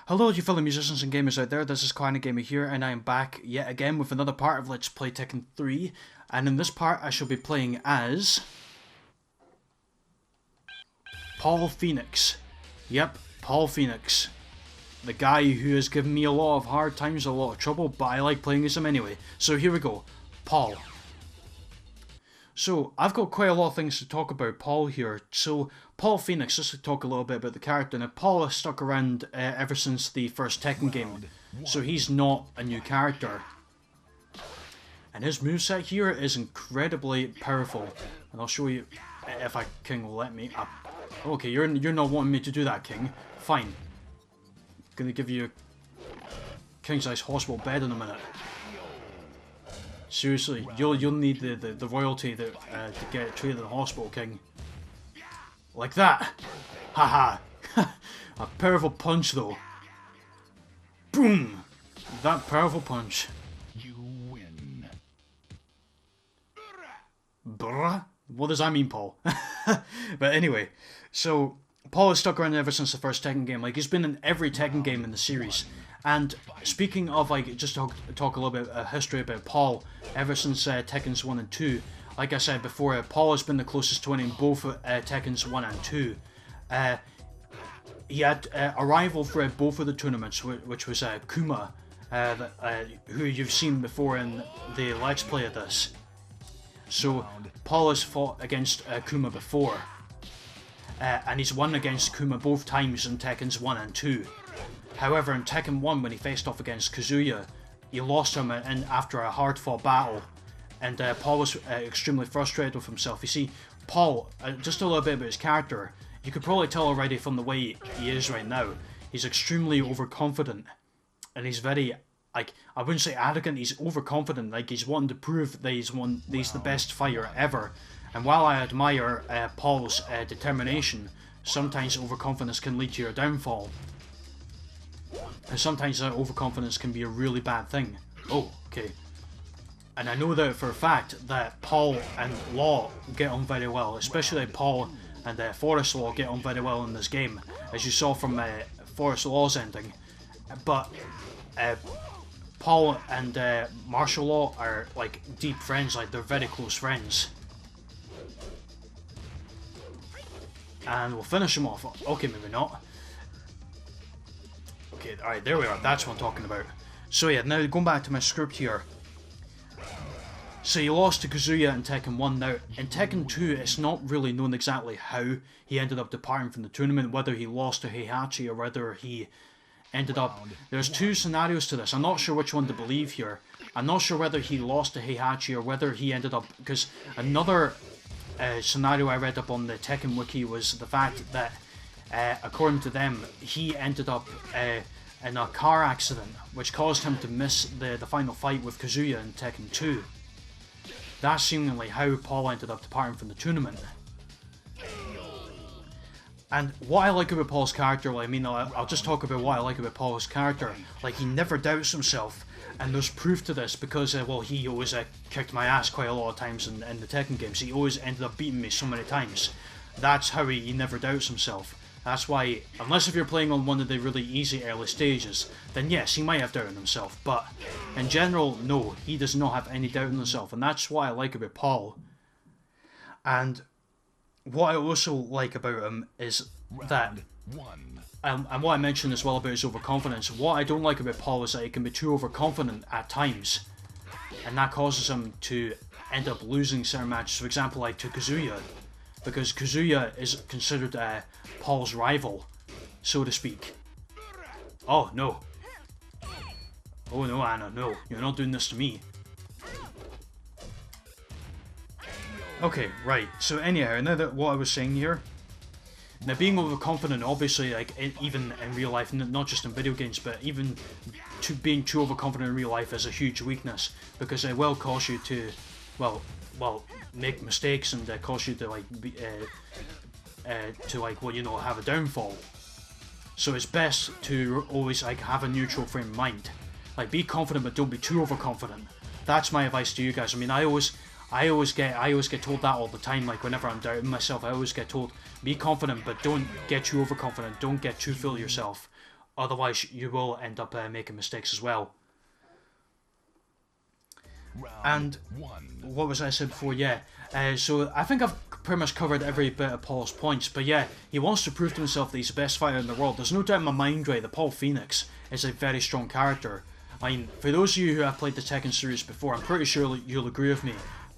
Hello you fellow musicians and gamers out there, this is Clarinetgamer here, and I am back yet again with another part of Let's Play Tekken 3, and in this part I shall be playing as Paul Phoenix. Yep, Paul Phoenix. The guy who has given me a lot of hard times, a lot of trouble, but I like playing as him anyway. So here we go, Paul. So, I've got quite a lot of things to talk about Paul here. So, Paul Phoenix, just to talk a little bit about the character. Now, Paul has stuck around ever since the first Tekken game, so he's not a new character. And his moveset here is incredibly powerful. And I'll show you if King will let me. Okay, you're not wanting me to do that, King. Fine. Gonna give you a king-size hospital bed in a minute. Seriously, you'll need the royalty to get treated in the hospital, King. Like that! Haha! A powerful punch, though. Boom! That powerful punch. You win. Bruh? What does that mean, Paul? But anyway, so Paul has stuck around ever since the first Tekken game. Like, he's been in every Tekken game in the series. And speaking of, like, just to talk a little bit of history about Paul, ever since Tekkens 1 and 2, like I said before, Paul has been the closest to winning both Tekkens 1 and 2. He had a rival for both of the tournaments, which was Kuma, who you've seen before in the Let's Play of this. So, Paul has fought against Kuma before, and he's won against Kuma both times in Tekkens 1 and 2. However, in Tekken 1, when he faced off against Kazuya, he lost him after a hard-fought battle, and Paul was extremely frustrated with himself. You see, Paul, just a little bit about his character, you could probably tell already from the way he is right now, he's extremely overconfident, and he's very, like, I wouldn't say arrogant, he's overconfident, like he's wanting to prove that he's the best fighter ever. And while I admire Paul's determination, sometimes overconfidence can lead to your downfall. And sometimes that overconfidence can be a really bad thing. Oh, okay. And I know that for a fact that Paul and Law get on very well, especially Paul and Forest Law get on very well in this game, as you saw from Forest Law's ending. But Paul and Martial Law are like deep friends, like they're very close friends. And we'll finish him off. Okay, maybe not. Okay, alright, there we are. That's what I'm talking about. So yeah, now going back to my script here. So he lost to Kazuya in Tekken 1. Now, in Tekken 2, it's not really known exactly how he ended up departing from the tournament, whether he lost to Heihachi or whether he ended up... There's two scenarios to this. I'm not sure which one to believe here. I'm not sure whether he lost to Heihachi or whether he ended up... Because another scenario I read up on the Tekken wiki was the fact that according to them, he ended up in a car accident, which caused him to miss the final fight with Kazuya in Tekken 2. That's seemingly how Paul ended up departing from the tournament. And what I like about Paul's character, well, I mean, I'll just talk about what I like about Paul's character. Like, he never doubts himself, and there's proof to this because, well, he always kicked my ass quite a lot of times in the Tekken games. He always ended up beating me so many times. That's how he never doubts himself. That's why, unless if you're playing on one of the really easy early stages, then yes, he might have doubted himself, but in general, no, he does not have any doubt in himself, and that's what I like about Paul. And what I also like about him is that, and what I mentioned as well about his overconfidence, what I don't like about Paul is that he can be too overconfident at times, and that causes him to end up losing certain matches, for example, like to Kazuya. Because Kazuya is considered Paul's rival, so to speak. Oh, no. Oh, no, Anna, no. You're not doing this to me. Okay, right. So anyhow, now that what I was saying here. Now, being overconfident, obviously, like, even in real life, not just in video games, but even being too overconfident in real life is a huge weakness. Because it will cause you to, well, make mistakes and cause you to like well, you know, have a downfall. So it's best to always like have a neutral frame of mind. Like, be confident but don't be too overconfident. That's my advice to you guys. I mean, I always get told that all the time. Like, whenever I'm doubting myself, I always get told, be confident but don't get too overconfident. Don't get too full of yourself. otherwise you will end up making mistakes as well. And what was I said before? Yeah, so I think I've pretty much covered every bit of Paul's points, but yeah, he wants to prove to himself that he's the best fighter in the world. There's no doubt in my mind, right, that Paul Phoenix is a very strong character. I mean, for those of you who have played the Tekken series before, I'm pretty sure you'll agree with me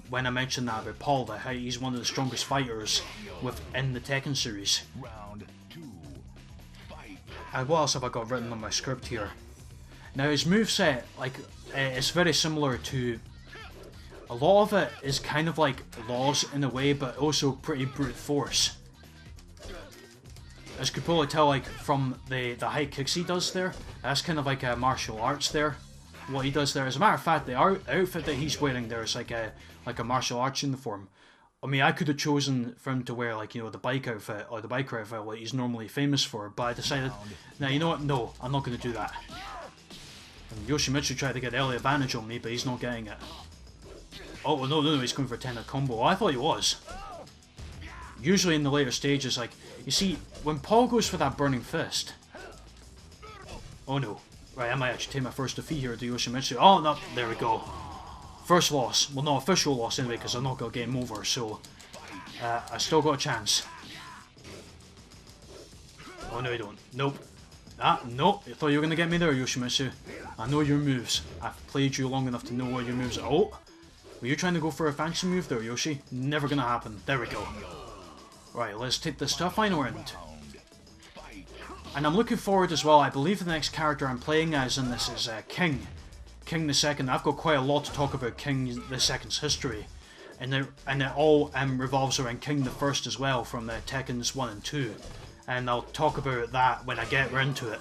when I mention that about Paul, that he's one of the strongest fighters within the Tekken series. And what else have I got written on my script here? Now his moveset, like, it's very similar to... A lot of it is kind of like laws in a way, but also pretty brute force. As you could probably tell, like, from the high kicks he does there, that's kind of like a martial arts there. What he does there, as a matter of fact, the outfit that he's wearing there is like a martial arts uniform. I mean, I could have chosen for him to wear, like, you know, the bike outfit or the biker outfit, like he's normally famous for, but I decided, now, you know what, no, I'm not going to do that. And Yoshimitsu tried to get early advantage on me, but he's not getting it. Oh, well, no, he's going for a 10-hit combo. Oh, I thought he was. Usually in the later stages, like, you see, when Paul goes for that Burning Fist... Oh no. Right, I might actually take my first defeat here to Yoshimitsu. Oh, no, there we go. First loss. Well, no, official loss anyway, because I'm not got game over, so... I still got a chance. Oh, no, you don't. Nope. Nope. You thought you were going to get me there, Yoshimitsu. I know your moves. I've played you long enough to know what your moves are. Oh! Were you trying to go for a fancy move there, Yoshi? Never gonna happen. There we go. Right, let's take this to a final round. And I'm looking forward as well. I believe the next character I'm playing as in this is King. King the Second. I've got quite a lot to talk about King the Second's history. And it all revolves around King the First as well, from the Tekkens 1 and 2. And I'll talk about that when I get around to it.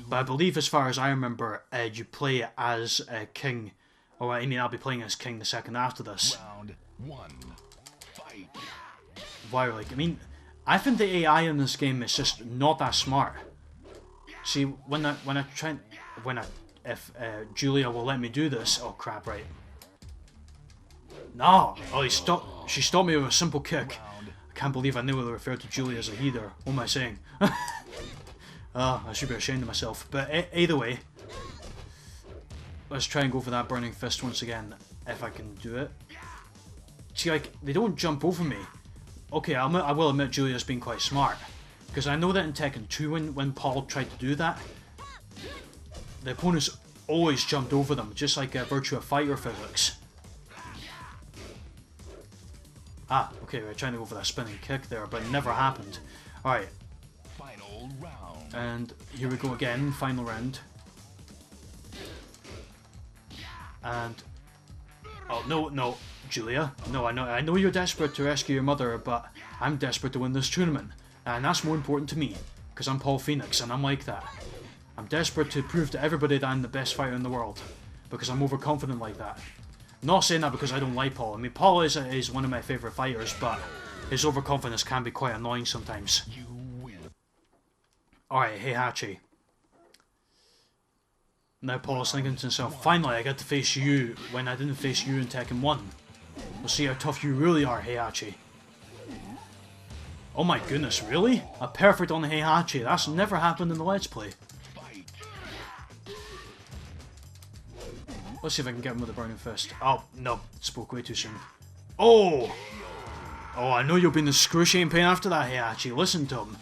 But I believe, as far as I remember, you play as King. Oh, I mean, I'll be playing as King the Second after this. Round 1. Fight. Wow, like, I mean, I think the AI in this game is just not that smart. See, if Julia will let me do this, oh crap, right. No! Oh, she stopped me with a simple kick. I can't believe I knew they referred to Julia as a he there. What am I saying? I should be ashamed of myself. But either way, let's try and go for that Burning Fist once again, if I can do it. See, like, they don't jump over me. Okay, I will admit Julia's been quite smart. Because I know that in Tekken 2, when Paul tried to do that, the opponents always jumped over them, just like Virtua Fighter physics. Ah, okay, we're trying to go for that spinning kick there, but it never happened. Alright. Final round. And here we go again, final round. And oh no, Julia. No, I know you're desperate to rescue your mother, but I'm desperate to win this tournament, and that's more important to me, because I'm Paul Phoenix, and I'm like that. I'm desperate to prove to everybody that I'm the best fighter in the world, because I'm overconfident like that. I'm not saying that because I don't like Paul. I mean, Paul is one of my favourite fighters, but his overconfidence can be quite annoying sometimes. You win. Alright, Heihachi. Now Paul's thinking to himself, finally I get to face you when I didn't face you in Tekken 1. We'll see how tough you really are, Heihachi. Oh my goodness, really? A perfect on Heihachi. That's never happened in the Let's Play. Let's see if I can get him with a Burning Fist. Oh, no. Spoke way too soon. Oh! Oh, I know you'll be in excruciating pain after that, Heihachi. Listen to him.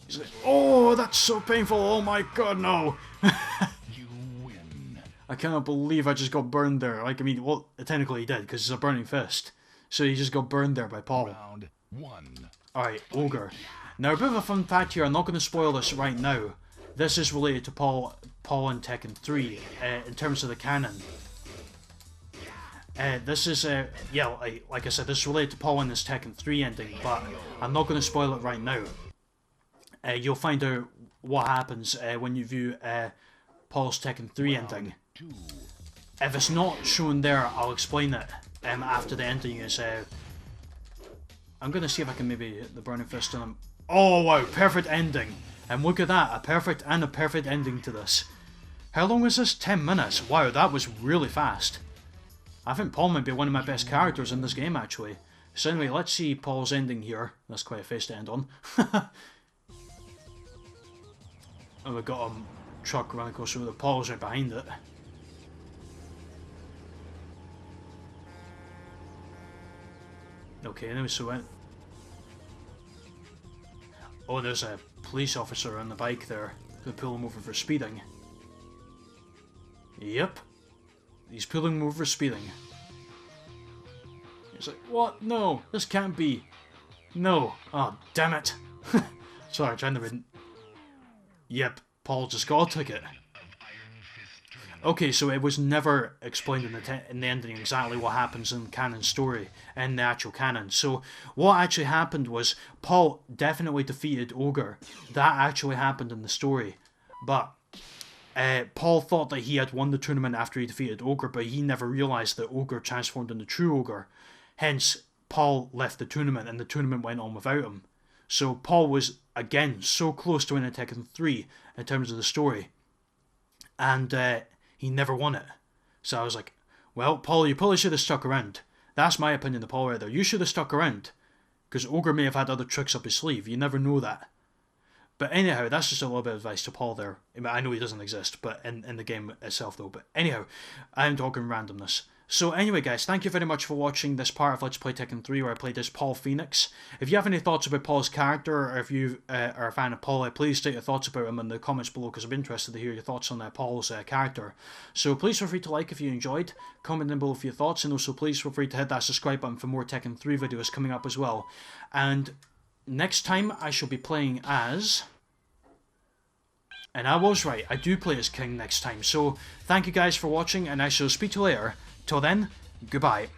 He's like, oh, that's so painful. Oh my god, no. You win. I cannot believe I just got burned there. Like, I mean, well, technically he did, because it's a Burning Fist. So he just got burned there by Paul. Round 1. Alright, Ogre. Now, a bit of a fun fact here. I'm not going to spoil this right now. This is related to Paul and Tekken 3, in terms of the canon. This is, yeah, like I said, this is related to Paul and his Tekken 3 ending, but I'm not going to spoil it right now. You'll find out what happens when you view Paul's Tekken 3 ending. If it's not shown there, I'll explain it after the ending is... I'm going to see if I can maybe hit the Burning Fist on him. Oh wow, perfect ending! And look at that, a perfect ending to this. How long was this? 10 minutes. Wow, that was really fast. I think Paul might be one of my best characters in this game, actually. So anyway, let's see Paul's ending here. That's quite a face to end on. And we've got a truck running across the road. Paul's right behind it. Okay, anyway, so when... Oh, there's a police officer on the bike there. Gonna pull him over for speeding. Yep. He's pulling him over for speeding. He's like, what? No, this can't be. No. Oh, damn it. Sorry, trying to read. Yep, Paul just got a ticket. Okay, so it was never explained in the ending exactly what happens in the canon story, in the actual canon. So what actually happened was Paul definitely defeated Ogre. That actually happened in the story. But Paul thought that he had won the tournament after he defeated Ogre, but he never realised that Ogre transformed into True Ogre. Hence, Paul left the tournament and the tournament went on without him. So Paul was, again, so close to winning Tekken 3 in terms of the story. And he never won it. So I was like, well, Paul, you probably should have stuck around. That's my opinion of Paul right there. You should have stuck around. Because Ogre may have had other tricks up his sleeve. You never know that. But anyhow, that's just a little bit of advice to Paul there. I know he doesn't exist, but in the game itself though. But anyhow, I'm talking randomness. So anyway guys, thank you very much for watching this part of Let's Play Tekken 3 where I played as Paul Phoenix. If you have any thoughts about Paul's character, or if you are a fan of Paul, please state your thoughts about him in the comments below because I'm interested to hear your thoughts on Paul's character. So please feel free to like if you enjoyed, comment down below for your thoughts, and also please feel free to hit that subscribe button for more Tekken 3 videos coming up as well. And next time I shall be playing as... And I was right, I do play as King next time. So thank you guys for watching and I shall speak to you later. Till then, goodbye.